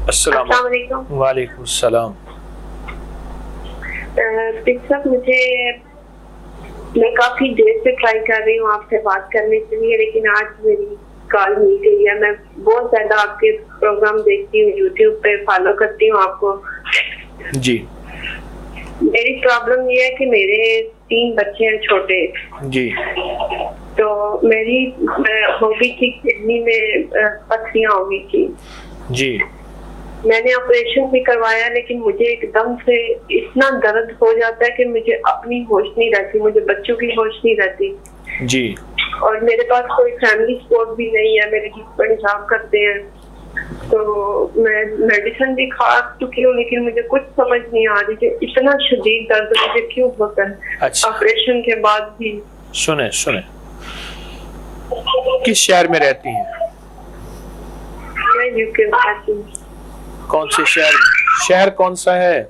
السلام علیکم. وعلیکم السلام. صاحب میں کافی دیر سے ٹرائی کر رہی ہوں آپ سے بات کرنے کے لیے، لیکن آج میری کال مل گئی ہے. میں بہت زیادہ آپ کے پروگرام دیکھتی ہوں، یوٹیوب پہ فالو کرتی ہوں آپ کو. جی. میری پرابلم یہ ہے کہ میرے 3 بچے ہیں چھوٹے. جی. تو میری ہو گئی تھی کڈنی میں پتھریاں ہو گئی تھی. جی. میں نے آپریشن بھی کروایا، لیکن مجھے ایک دم سے اتنا درد ہو جاتا ہے کہ مجھے اپنی ہوش نہیں رہتی، مجھے بچوں کی ہوش نہیں رہتی. جی. اور میرے پاس کوئی فیملی سپورٹ بھی نہیں ہے. میرے ہسبینڈ جاب کرتے ہیں، تو میں میڈیسن بھی کھا چکی ہوں، لیکن مجھے کچھ سمجھ نہیں آ رہی کہ اتنا شدید درد مجھے کیوں ہوتا ہے اچھا. آپریشن کے بعد بھی. سنیں کس شہر میں رہتی ہیں؟ میں یو کے میں رہتی ہوں. کون سے شہر میں؟ شہر کون سا ہے؟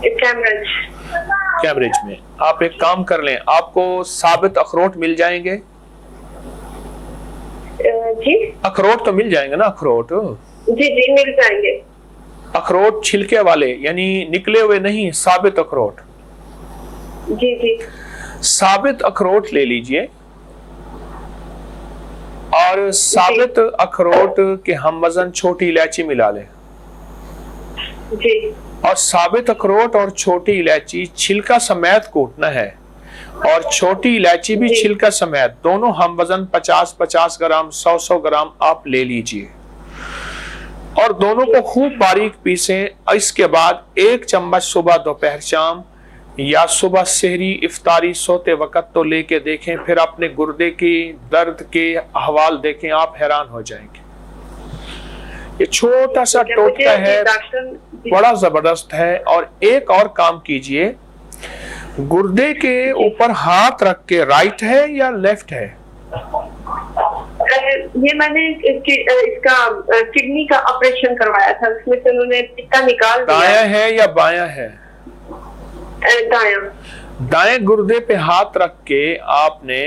کیمبرج. کیمبرج میں. آپ ایک کام کر لیں، آپ کو ثابت اخروٹ مل جائیں گے. جی اخروٹ تو مل جائیں گے نا؟ اخروٹ جی جی مل جائیں گے. اخروٹ چھلکے والے، یعنی نکلے ہوئے نہیں، ثابت اخروٹ. جی جی ثابت اخروٹ لے لیجئے، اور ثابت اخروٹ کے ہم وزن چھوٹی الائچی ملا لیں. جی. اور ثابت اخروٹ اور چھوٹی الائچی چھلکا سمیت کوٹنا ہے، اور چھوٹی الائچی بھی چھلکا سمیت، دونوں ہم وزن 50-50 گرام 100 گرام آپ لے لیجئے، اور دونوں کو خوب باریک پیسیں. اس کے بعد 1 چمچ صبح دوپہر شام، یا صبح سحری افطاری سوتے وقت تو لے کے دیکھیں، پھر اپنے گردے کی درد کے احوال دیکھیں، آپ حیران ہو جائیں گے. یہ چھوٹا سا ٹوٹکا ہے، بڑا زبردست ہے. اور ایک اور کام کیجئے، گردے کے اوپر ہاتھ رکھ کے، رائٹ ہے یا لیفٹ ہے؟ یہ میں نے اس کا کڈنی کا آپریشن کروایا تھا، اس میں سے انہوں نے پتا نکال دیا. دایاں ہے یا بایاں ہے؟ دایاں. دائیں گردے پہ ہاتھ رکھ کے آپ نے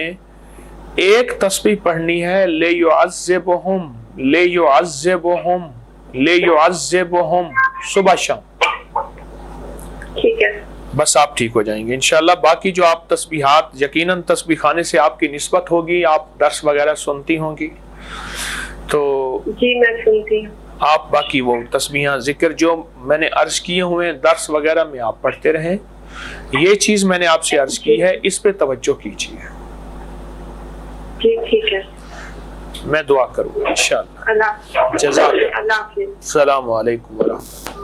ایک تسبیح پڑھنی ہے، لے یعذبہم لے یعذبہم لے یعذبہم، صبح شام. ٹھیک ہے. بس آپ ٹھیک ہو جائیں گے انشاءاللہ. باقی جو آپ تسبیحات، یقیناً تسبیح خانے سے آپ کی نسبت ہوگی، آپ درس وغیرہ سنتی ہوں گی، تو جی میں سنتی ہوں. آپ باقی وہ تسبیحاں ذکر جو میں نے عرض کیے ہوئے درس وغیرہ میں آپ پڑھتے رہیں. یہ چیز میں نے آپ سے عرض کی ہے، اس پہ توجہ کیجیے. جی ٹھیک ہے. میں دعا کروں گا انشاءاللہ. اللہ جزاک اللہ حافظ. السلام علیکم ورحمۃ اللہ.